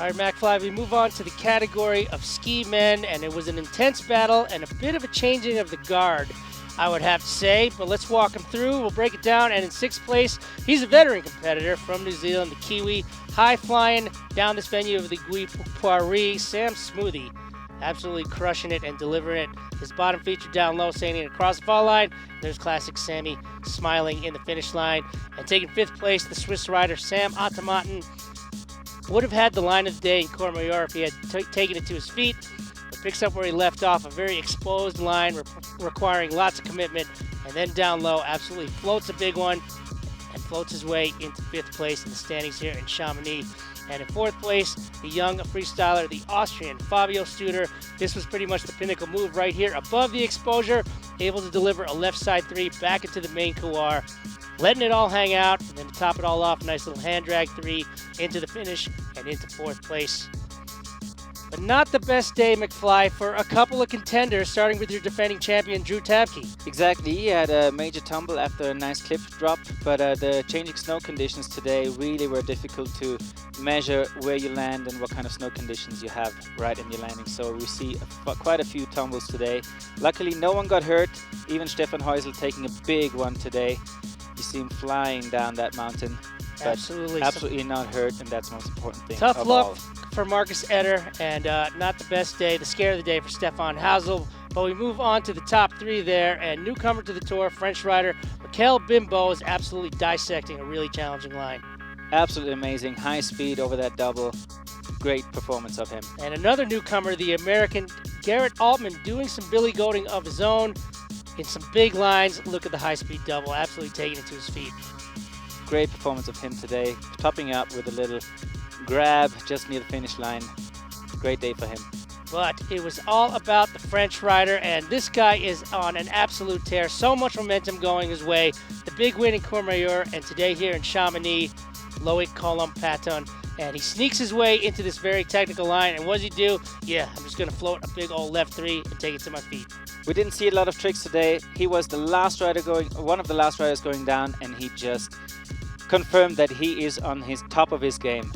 All right, McFly, we move on to the category of ski men, and it was an intense battle and a bit of a changing of the guard, I would have to say, but let's walk him through. We'll break it down, and in 6th place, he's a veteran competitor from New Zealand, the Kiwi, high-flying down this venue of the Gui Poiree, Sam SMOOTHY. Absolutely crushing it and delivering it. His bottom feature down low, sailing across the fall line. There's classic Sammy smiling in the finish line. And taking 5th place, the Swiss rider Sam ALTMANN would have had the line of the day in Courmayeur if he had taken it to his feet. But picks up where he left off, a very exposed line requiring lots of commitment. And then down low, absolutely floats a big one and floats his way into 5th place in the standings here in Chamonix. And in 4th place, the young freestyler, the Austrian Fabio Studer. This was pretty much the pinnacle move right here above the exposure, able to deliver a left side 3 back into the main couloir, letting it all hang out, and then to top it all off, a nice little hand drag 3 into the finish and into 4th place. But not the best day, McFly, for a couple of contenders, starting with your defending champion, Drew Tabke. Exactly, he had a major tumble after a nice cliff drop, but the changing snow conditions today really were difficult to measure where you land and what kind of snow conditions you have right in your landing. So we see quite a few tumbles today. Luckily, no one got hurt, even Stefan Heusel taking a big one today. You see him flying down that mountain, but absolutely not hurt, and that's the most important thing. Tough luck for Marcus Eder, and not the best day, the scare of the day for Stefan Heusel. But we move on to the top 3 there, and newcomer to the tour, French rider Mikel Bimbo is absolutely dissecting a really challenging line. Absolutely amazing, high speed over that double. Great performance of him. And another newcomer, the American GARRETT Altman, doing some billy goating of his own in some big lines. Look at the high speed double, absolutely taking it to his feet. Great performance of him today, topping up with a little grab just near the finish line. Great day for him. But it was all about the French rider, and this guy is on an absolute tear. So much momentum going his way. The big win in Courmayeur, and today here in Chamonix, Loic Colomb-Paton. And he sneaks his way into this very technical line, and what does he do? Yeah, I'm just going to float a big old left 3 and take it to my feet. We didn't see a lot of tricks today. He was the last rider one of the last riders going down, and he just confirmed that he is on his top of his game.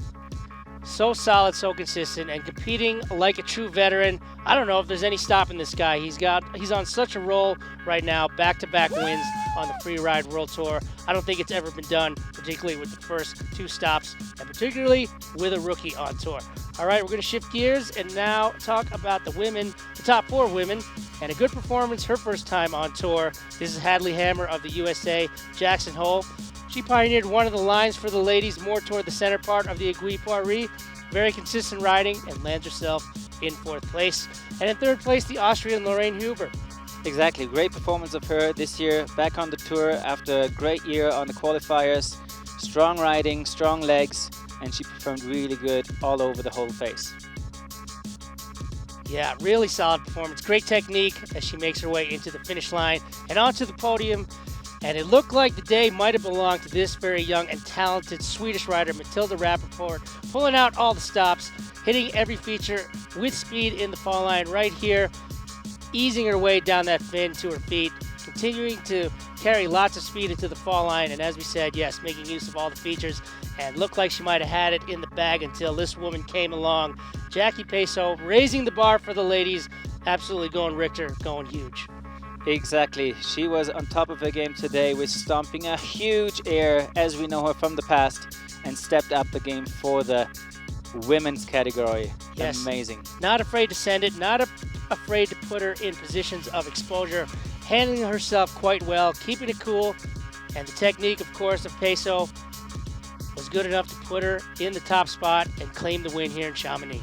So solid, so consistent, and competing like a true veteran. I don't know if there's any stopping this guy. He's on such a roll right now, back-to-back wins on the Freeride World Tour. I don't think it's ever been done, particularly with the first 2 stops, and particularly with a rookie on tour. All right, we're going to shift gears and now talk about the women, the top 4 women, and a good performance her first time on tour. This is Hadley Hammer of the USA, Jackson Hole. She pioneered one of the lines for the ladies more toward the center part of the Gui Poiree. Very consistent riding and lands herself in 4th place. And in 3rd place, the Austrian Lorraine Huber. Exactly, great performance of her this year, back on the tour after a great year on the qualifiers. Strong riding, strong legs, and she performed really good all over the whole face. Yeah, really solid performance. Great technique as she makes her way into the finish line and onto the podium. And it looked like the day might have belonged to this very young and talented Swedish rider, Matilda Rappaport, pulling out all the stops, hitting every feature with speed in the fall line right here, easing her way down that fin to her feet, continuing to carry lots of speed into the fall line, and as we said, yes, making use of all the features, and looked like she might have had it in the bag until this woman came along. Jackie Peso raising the bar for the ladies, absolutely going Richter, going huge. Exactly, she was on top of her game today with stomping a huge air as we know her from the past, and stepped up the game for the women's category. Yes. Amazing. Not afraid to send it, not afraid to put her in positions of exposure, handling herself quite well, keeping it cool, and the technique, of course, of Peso was good enough to put her in the top spot and claim the win here in Chamonix.